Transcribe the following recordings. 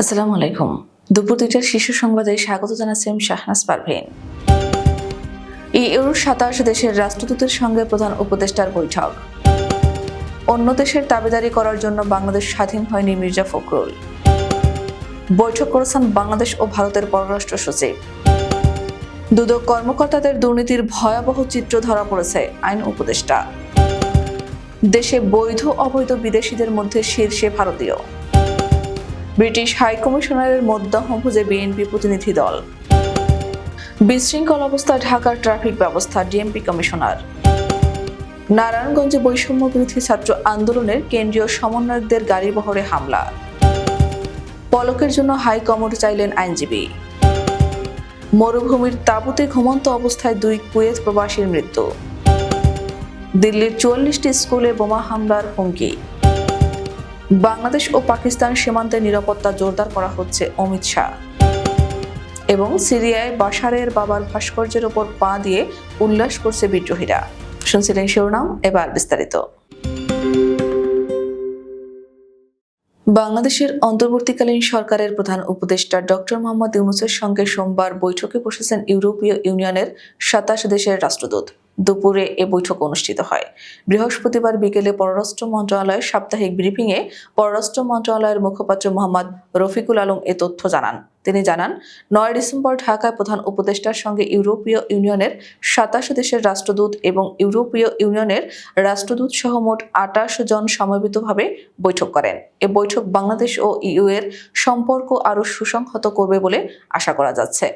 আসসালামু আলাইকুম। দুপুর ২টার শীর্ষ সংবাদে স্বাগত জানাচ্ছি আমি শাহনাজ পারভীন। ইউরোর ২৭ দেশের রাষ্ট্রদূতের সঙ্গে প্রধান উপদেষ্টার বৈঠক। অন্য দেশের দাবিদারি করার জন্য বাংলাদেশ স্বাধীন হয়নি মির্জা ফখরুল। বৈঠক করেছেন বাংলাদেশ ও ভারতের পররাষ্ট্র সচিব। দুদক কর্মকর্তাদের দুর্নীতির ভয়াবহ চিত্র ধরা পড়েছে আইন উপদেষ্টা। দেশে বৈধ অবৈধ বিদেশিদের মধ্যে শীর্ষে ভারতীয়। ব্রিটিশ হাইকমিশনারের মধ্যভোজে বিএনপি প্রতিনিধি দল। বিশৃঙ্খল অবস্থা ঢাকার ট্রাফিক ব্যবস্থা, ডিএমপি কমিশনার। নারায়ণগঞ্জে বৈষম্য বিরোধী ছাত্র আন্দোলনের কেন্দ্রীয় সমন্বয়কদের গাড়িবহরে হামলা। পলকের জন্য হাই কমোড চাইলেন আইনজীবী। মরুভূমির তাঁবুতে ঘুমন্ত অবস্থায় 2 কুয়েত প্রবাসীর মৃত্যু। দিল্লির 44টি স্কুলে বোমা হামলার হুমকি। বাংলাদেশ ও পাকিস্তান সীমান্তে নিরাপত্তা জোরদার করা হচ্ছে, অমিত শাহ। এবং সিরিয়ায় বাশারের বাবার ভাস্কর্যের ওপর পা দিয়ে উল্লাস করছে বিদ্রোহীরা। শুনছিলেন শিরোনাম, এবার বিস্তারিত। বাংলাদেশের অন্তর্বর্তীকালীন সরকারের প্রধান উপদেষ্টা ডক্টর মোহাম্মদ ইউনূসের সঙ্গে সোমবার বৈঠকে বসেছেন ইউরোপীয় ইউনিয়নের ২৭ দেশের রাষ্ট্রদূত। দুপুরে এ বৈঠক অনুষ্ঠিত হয়। বৃহস্পতিবার বিকেলে পররাষ্ট্র মন্ত্রণালয়ের সাপ্তাহিক ব্রিফিংয়ে পররাষ্ট্র মন্ত্রণালয়ের মুখপাত্র মোহাম্মদ রফিকুল আলম এ তথ্য জানান। তিনি জানান, ৯ ডিসেম্বর ঢাকায় প্রধান উপদেষ্টার সঙ্গে ইউরোপীয় ইউনিয়নের ২৭ দেশের রাষ্ট্রদূত এবং ইউরোপীয় ইউনিয়নের রাষ্ট্রদূত সহ মোট ২৮ জন সমবেতভাবে বৈঠক করেন। এ বৈঠক বাংলাদেশ ও ইইউ এর সম্পর্ক আরও সুসংহত করবে বলে আশা করা যাচ্ছে।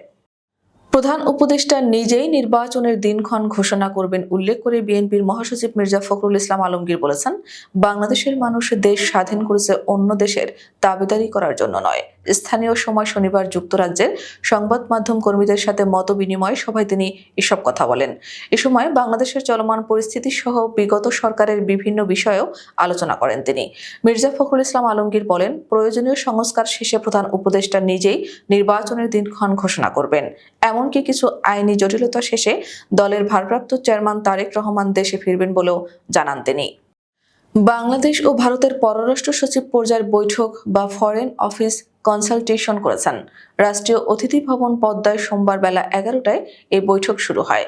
প্রধান উপদেষ্টা নিজেই নির্বাচনের দিনক্ষণ ঘোষণা করবেন উল্লেখ করে বিএনপির মহাসচিব মির্জা ফখরুল ইসলাম আলমগীর বলেছেন, বাংলাদেশের মানুষ দেশ স্বাধীন করেছে অন্য দেশের দাবিদারি করার জন্য নয়। স্থানীয় সময় শনিবার যুক্তরাজ্যের সংবাদ মাধ্যম কর্মীদের সাথে মত বিনিময় সভায় তিনি এসব কথা বলেন। এ সময় বাংলাদেশের চলমান পরিস্থিতি সহ বিগত সরকারের বিভিন্ন বিষয়েও আলোচনা করেন তিনি। মির্জা ফখরুল ইসলাম আলমগীর বলেন, প্রয়োজনীয় সংস্কার শেষে প্রধান উপদেষ্টা নিজেই নির্বাচনের দিনক্ষণ ঘোষণা করবেন। এমনকি কিছু আইনি জটিলতা শেষে দলের ভারপ্রাপ্ত চেয়ারম্যান তারেক রহমান দেশে ফিরবেন বলেও জানান তিনি। বাংলাদেশ ও ভারতের পররাষ্ট্র সচিব পর্যায়ের বৈঠক বা ফরেন অফিস কনসালটেশন করেছেন। রাষ্ট্রীয় অতিথি ভবন পদ্মায় সোমবার বেলা 11টায় এই বৈঠক শুরু হয়।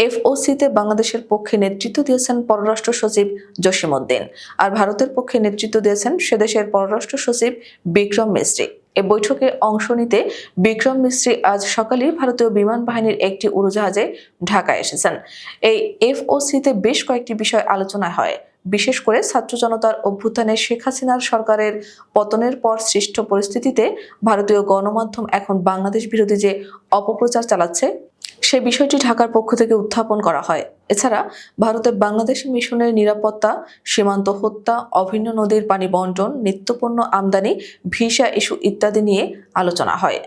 এফওসিতে বাংলাদেশের পক্ষে নেতৃত্ব দিয়েছেন পররাষ্ট্র সচিব জসিমউদ্দিন, আর ভারতের পক্ষে নেতৃত্ব দিয়েছেন সেদেশের পররাষ্ট্র সচিব বিক্রম মিস্ত্রি। এ বৈঠকে অংশ নিতে বিক্রম মিস্ত্রি আজ সকালে ভারতীয় বিমান বাহিনীর একটি উড়োজাহাজে ঢাকায় এসেছেন। এই এফওসিতে বেশ কয়েকটি বিষয় আলোচনা হয়, বিশেষ করে ছাত্র জনতার অভ্যুত্থানে শেখ হাসিনার সরকারের পতনের পর সৃষ্ট পরিস্থিতিতে ভারতীয় গণমাধ্যম এখন বাংলাদেশ বিরোধী যে অপপ্রচার চালাচ্ছে সে বিষয়টি ঢাকার পক্ষ থেকে উত্থাপন করা হয়। এছাড়া ভারতে বাংলাদেশ মিশনের নিরাপত্তা, সীমান্ত হত্যা, অভিন্ন নদীর পানি বন্টন, নিত্যপণ্য আমদানি, ভিসা ইস্যু ইত্যাদি নিয়ে আলোচনা হয়।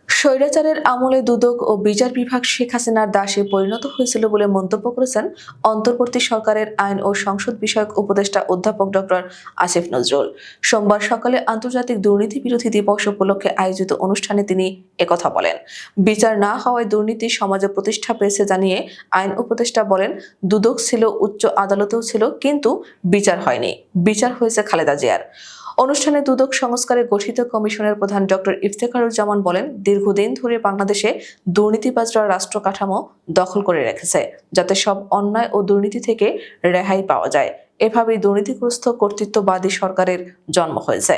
স্বৈরাচারের আমলে দুদক ও বিচার বিভাগ শেখ হাসিনার দাসে পরিণত হয়েছিল বলে মন্তব্য করেছেন অন্তর্বর্তী সরকারের আইন ও সংসদ বিষয়ক উপদেষ্টা অধ্যাপক ডক্টর আসিফ নজরুল। সোমবার সকালে আন্তর্জাতিক দুর্নীতি বিরোধী দিবস উপলক্ষে আয়োজিত অনুষ্ঠানে তিনি একথা বলেন। বিচার না হওয়ায় দুর্নীতি সমাজে প্রতিষ্ঠা পেয়েছে জানিয়ে আইন উপদেষ্টা বলেন, দুদক ছিল, উচ্চ আদালতেও ছিল, কিন্তু বিচার হয়নি। বিচার হয়েছে খালেদা জিয়ার। অনুষ্ঠানে দুদক সংস্কারে গঠিত কমিশনের প্রধান ডক্টর ইফতেখারুজ্জামান বলেন, দীর্ঘদিন ধরে বাংলাদেশে দুর্নীতিবাজরা রাষ্ট্র কাঠামো দখল করে রেখেছে, যাতে সব অন্যায় ও দুর্নীতি থেকে রেহাই পাওয়া যায়। এভাবেই দুর্নীতিগ্রস্ত কর্তৃত্ববাদী সরকারের জন্ম হয়েছে।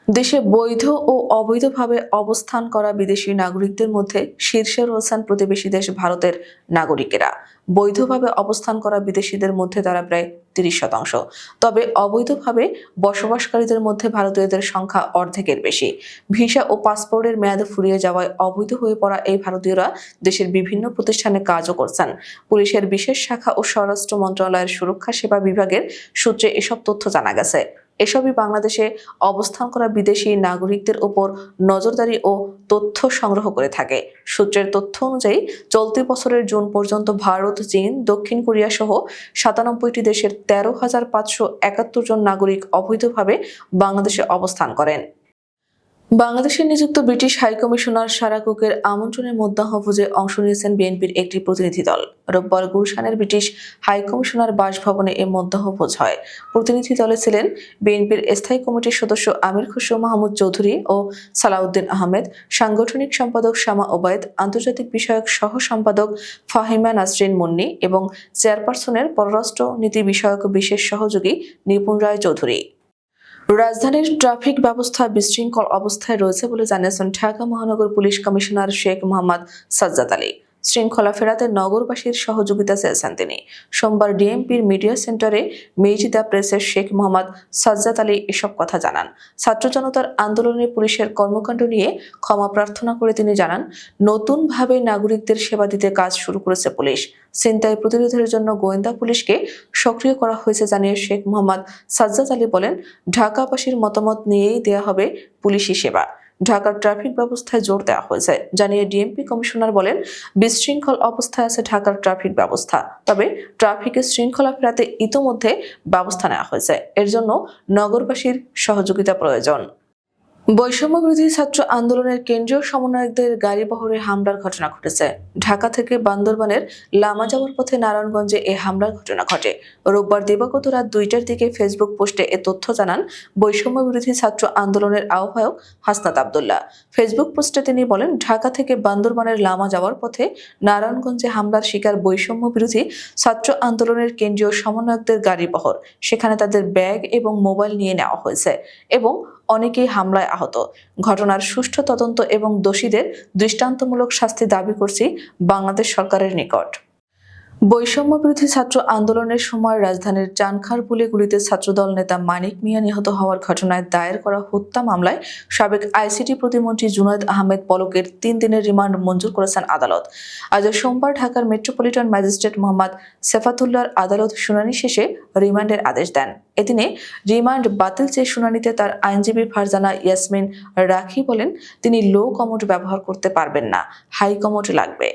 দেশে বৈধ ও অবৈধভাবে অবস্থান করা বিদেশি নাগরিকদের মধ্যে শীর্ষে রয়েছেন প্রতিবেশী দেশ ভারতের নাগরিকেরা। বৈধভাবে অবস্থান করা বিদেশিদের মধ্যে তারা প্রায় 30%। তবে অবৈধভাবে বসবাসকারীদের মধ্যে ভারতীয়দের সংখ্যা অর্ধেকের বেশি। ভিসা ও পাসপোর্টের মেয়াদ ফুরিয়ে যাওয়ায় অবৈধ হয়ে পড়া এই ভারতীয়রা দেশের বিভিন্ন প্রতিষ্ঠানে কাজও করছেন। পুলিশের বিশেষ শাখা ও স্বরাষ্ট্র মন্ত্রণালয়ের সুরক্ষা সেবা বিভাগের সূত্রে এসব তথ্য জানা গেছে। এসবই বাংলাদেশে অবস্থান করা বিদেশি নাগরিকদের ওপর নজরদারি ও তথ্য সংগ্রহ করে থাকে। সূত্রের তথ্য অনুযায়ী চলতি বছরের জুন পর্যন্ত ভারত, চীন, দক্ষিণ কোরিয়া সহ 97টি দেশের 13,571 জন নাগরিক অবৈধভাবে বাংলাদেশে অবস্থান করেন। বাংলাদেশে নিযুক্ত ব্রিটিশ হাইকমিশনার সারা কুকের আমন্ত্রণে মধ্যাহ্নভোজে অংশ নিয়েছেন বিএনপির একটি প্রতিনিধি দল। রোববার গুলশানের ব্রিটিশ হাইকমিশনার বাসভবনে এ মধ্যাহ্নভোজ হয়। প্রতিনিধি দলে ছিলেন বিএনপির স্থায়ী কমিটির সদস্য আমির খসরু মাহমুদ চৌধুরী ও সালাউদ্দিন আহমেদ, সাংগঠনিক সম্পাদক শামা ওবায়দ, আন্তর্জাতিক বিষয়ক সহ সম্পাদক ফাহিমা নাসরিন মুন্নি এবং চেয়ারপারসনের পররাষ্ট্র নীতি বিষয়ক বিশেষ সহযোগী নিপুণ রায় চৌধুরী। রাজধানীর ট্রাফিক ব্যবস্থা বিশৃঙ্খল অবস্থায় রয়েছে বলে জানিয়েছেন ঢাকা মহানগর পুলিশ কমিশনার শেখ মোহাম্মদ সাজ্জাদ আলী। শৃঙ্খলা ফেরাতে নগরবাসীর সহযোগিতা চেয়েছেন তিনি। সোমবার ডিএমপির মিডিয়া সেন্টারে মেজিদা প্রেসের শেখ মোহাম্মদ সাজ্জাদ আলী এসব কথা জানান। ছাত্র জনতার আন্দোলনে পুলিশের কর্মকাণ্ড নিয়ে ক্ষমা প্রার্থনা করে তিনি জানান, নতুনভাবে নাগরিকদের সেবা দিতে কাজ শুরু করেছে পুলিশ। ছিনতাই প্রতিরোধের জন্য গোয়েন্দা পুলিশকে সক্রিয় করা হয়েছে জানিয়ে শেখ মোহাম্মদ সাজ্জাদ আলী বলেন, ঢাকাবাসীর মতামত নিয়েই দেয়া হবে পুলিশি সেবা। ঢাকার ট্রাফিক ব্যবস্থায় জোর দেওয়া হয়েছে জানিয়ে ডিএমপি কমিশনার বলেন, বিশৃঙ্খল অবস্থায় আছে ঢাকার ট্রাফিক ব্যবস্থা, তবে ট্রাফিকের শৃঙ্খলা ফেরাতে ইতোমধ্যে ব্যবস্থা নেওয়া হয়েছে। এর জন্য নগরবাসীর সহযোগিতা প্রয়োজন। বৈষম্য বিরোধী ছাত্র আন্দোলনের কেন্দ্রীয় সমন্বয়কদের গাড়িবহরে হামলার ঘটনা ঘটেছে। ঢাকা থেকে বান্দরবানের লামা যাওয়ার পথে নারায়ণগঞ্জে এ হামলার ঘটনা ঘটে। রোববার দিবাগত রাত 2টার দিকে ফেসবুক পোস্টে এ তথ্য জানান বৈষম্য বিরোধী ছাত্র আন্দোলনের আহ্বায়ক হাসনাত আব্দুল্লাহ। ফেসবুক পোস্টে তিনি বলেন, ঢাকা থেকে বান্দরবানের লামা যাওয়ার পথে নারায়ণগঞ্জে হামলার শিকার বৈষম্য বিরোধী ছাত্র আন্দোলনের কেন্দ্রীয় সমন্বয়কদের গাড়িবহর। সেখানে তাদের ব্যাগ এবং মোবাইল নিয়ে নেওয়া হয়েছে এবং অনেকেই হামলায় আহত। ঘটনার সুষ্ঠু তদন্ত এবং দোষীদের দৃষ্টান্তমূলক শাস্তি দাবি করছি বাংলাদেশ সরকারের নিকট। বৈষম্য বিরোধী ছাত্র আন্দোলনের সময় রাজধানীর চানখারপুলে গুলিতে ছাত্রদল নেতা মানিক মিয়া নিহত হওয়ার ঘটনায় দায়ের করা হত্যা মামলায় সাবেক আইসিটি প্রতিমন্ত্রী জুনায়েদ আহমেদ পলকের 3 দিনের রিমান্ড মঞ্জুর করেছেন আদালত। আজ সোমবার ঢাকার মেট্রোপলিটন ম্যাজিস্ট্রেট মোহাম্মদ সেফাতুল্লাহর আদালত শুনানি শেষে রিমান্ডের আদেশ দেন। এদিনে রিমান্ড বাতিল চেয়ে শুনানিতে তার আইনজীবী ফারজানা ইয়াসমিন রাখি বলেন, তিনি লো কমোড ব্যবহার করতে পারবেন না, হাই কমোড লাগবে।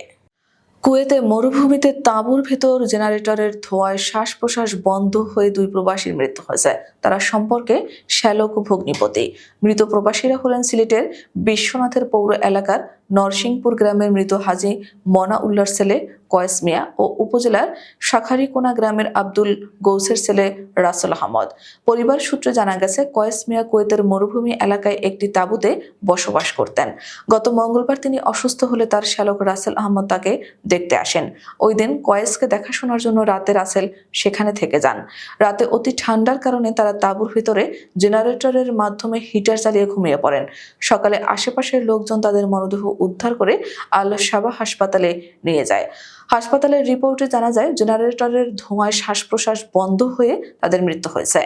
কুয়েতে মরুভূমিতে তাঁবুর ভেতর জেনারেটরের ধোঁয়ায় শ্বাস প্রশ্বাস বন্ধ হয়ে 2 প্রবাসীর মৃত্যু হয়েছে। তারা সম্পর্কে শ্যালক ভগ্নিপতি। মৃত প্রবাসীরা হলেন সিলেটের বিশ্বনাথের পৌর এলাকার নরসিংপুর গ্রামের মৃত হাজী মনা উল্লার ছেলে কয়েস মিয়া ও উপজেলার শাখারিকোনা গ্রামের আব্দুল গৌসের ছেলে রাসেল আহমদ। পরিবার সূত্রে জানা গেছে, কয়েস মিয়া কুয়েতের মরুভূমি এলাকায় একটি তাঁবুতে বসবাস করতেন। গত মঙ্গলবার তিনি অসুস্থ হলে তার শ্যালক রাসেল আহমদ তাকে দেখতে আসেন। ওই দিন কয়েসকে দেখাশোনার জন্য রাতে রাসেল সেখানে থেকে যান। রাতে অতি ঠান্ডার কারণে তারা তাঁবুর ভিতরে জেনারেটরের মাধ্যমে হিটার চালিয়ে ঘুমিয়ে পড়েন। সকালে আশেপাশের লোকজন তাদের মরদেহ উদ্ধার করে আল সাবা হাসপাতালে নিয়ে যায়। হাসপাতালের রিপোর্টে জানা যায়, জেনারেটরের ধোঁয়ায় শ্বাস প্রশ্বাস বন্ধ হয়ে তাদের মৃত্যু হয়েছে।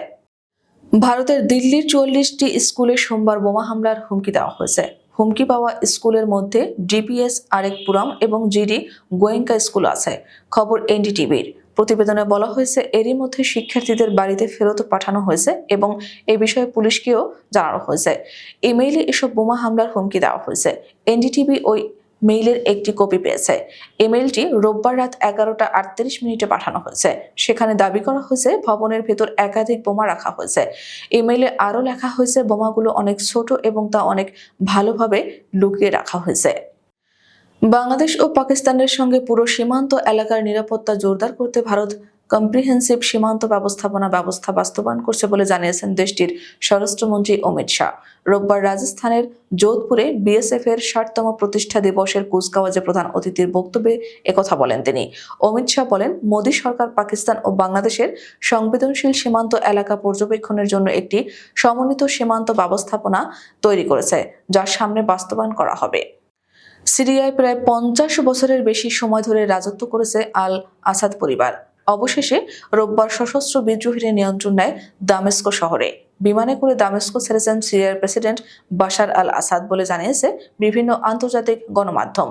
ভারতের দিল্লির 44টি স্কুলে সোমবার বোমা হামলার হুমকি দেওয়া হয়েছে। হুমকি পাওয়া স্কুলের মধ্যে ডিপিএস আরেকপুরম এবং জিডি গোয়েঙ্কা স্কুল আছে। খবর এনডিটিভির। প্রতিবেদনে বলা হয়েছে, এরই মধ্যে শিক্ষার্থীদের বাড়িতে ফেরত পাঠানো হয়েছে এবং এ বিষয়ে পুলিশকেও জানানো হয়েছে। ইমেইলে এসব বোমা হামলার হুমকি দেওয়া হয়েছে। এনডিটিভি ওই মেইলের একটি কপি পেয়েছে। ইমেইলটি রোববার রাত 11টা 38 পাঠানো হয়েছে। সেখানে দাবি করা হয়েছে ভবনের ভেতর একাধিক বোমা রাখা হয়েছে। ইমেইলে আরও লেখা হয়েছে, বোমাগুলো অনেক ছোট এবং তা অনেক ভালোভাবে লুকিয়ে রাখা হয়েছে। বাংলাদেশ ও পাকিস্তানের সঙ্গে পুরো সীমান্ত এলাকার নিরাপত্তা জোরদার করতে ভারত কম্প্রিহেন্সিভ সীমান্ত ব্যবস্থাপনা ব্যবস্থা বাস্তবায়ন করছে বলে জানিয়েছেন দেশটির স্বরাষ্ট্রমন্ত্রী অমিত শাহ। রোববার রাজস্থানের যোধপুরে বিএসএফ এর 60তম প্রতিষ্ঠা দিবসের কুচকাওয়াজে প্রধান অতিথির বক্তব্যে একথা বলেন তিনি। অমিত শাহ বলেন, মোদী সরকার পাকিস্তান ও বাংলাদেশের সংবেদনশীল সীমান্ত এলাকা পর্যবেক্ষণের জন্য একটি সমন্বিত সীমান্ত ব্যবস্থাপনা তৈরি করেছে, যা সামনে বাস্তবায়ন করা হবে। সিরিয়ায় প্রায় 50 বছরের বেশি সময় ধরে রাজত্ব করেছে আল আসাদ পরিবার। অবশেষে রোববার সশস্ত্র বিদ্রোহীরা নিয়ন্ত্রণ নেয় দামেস্ক শহরে। বিমানে করে দামেস্ক ছেড়েছেন সিরিয়ার প্রেসিডেন্ট বাশার আল আসাদ বলে জানিয়েছে বিভিন্ন আন্তর্জাতিক গণমাধ্যম।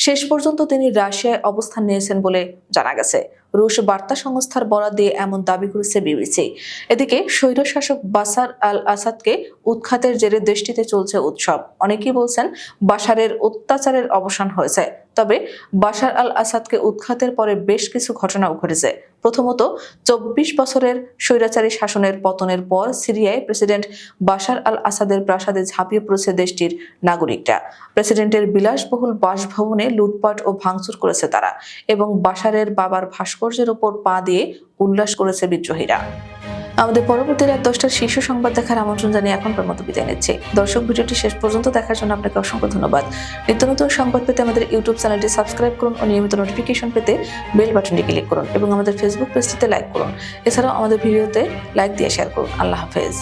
শেষ পর্যন্ত তিনি রাশিয়ায় অবস্থান নিয়েছেন বলে জানা গেছে। রুশ বার্তা সংস্থার বরাত দিয়ে এমন দাবি করেছে বিবিসি। এদিকে স্বৈরশাসক বাশার আল আসাদকে উৎখাতের জেরে দেশটিতে চলছে উৎসব। অনেকেই বলছেন, বাশারের অত্যাচারের অবসান হয়েছে। তবে বাশার আল আসাদকে উৎখাতের পরে বেশ কিছু ঘটনাও ঘটেছে। প্রথমত, ২৪ বছরের স্বৈরাচারী শাসনের পতনের পর সিরিয়ায় প্রেসিডেন্ট বাশার আল আসাদের প্রাসাদে ঝাঁপিয়ে পড়েছে দেশটির নাগরিকরা। প্রেসিডেন্টের বিলাসবহুল বাসভবনে লুটপাট ও ভাঙচুর করেছে তারা এবং বাশারের বাবার ভাস্কর্যের উপর পা দিয়ে উল্লাস করেছে বিদ্রোহীরা। আমাদের পরবর্তী রাত 10টার শীর্ষ সংবাদ দেখার আমন্ত্রণ জানিয়ে এখনকার মতো বিদায় নিচ্ছি। দর্শক, ভিডিওটি শেষ পর্যন্ত দেখার জন্য আপনাকে অসংখ্য ধন্যবাদ। নিত্য নতুন সংবাদ পেতে আমাদের ইউটিউব চ্যানেলটি সাবস্ক্রাইব করুন ও নিয়মিত নোটিফিকেশন পেতে বেল বাটনটি ক্লিক করুন এবং আমাদের ফেসবুক পেজটিতে লাইক করুন। এছাড়াও আমাদের ভিডিওতে লাইক দিয়ে শেয়ার করুন। আল্লাহ হাফেজ।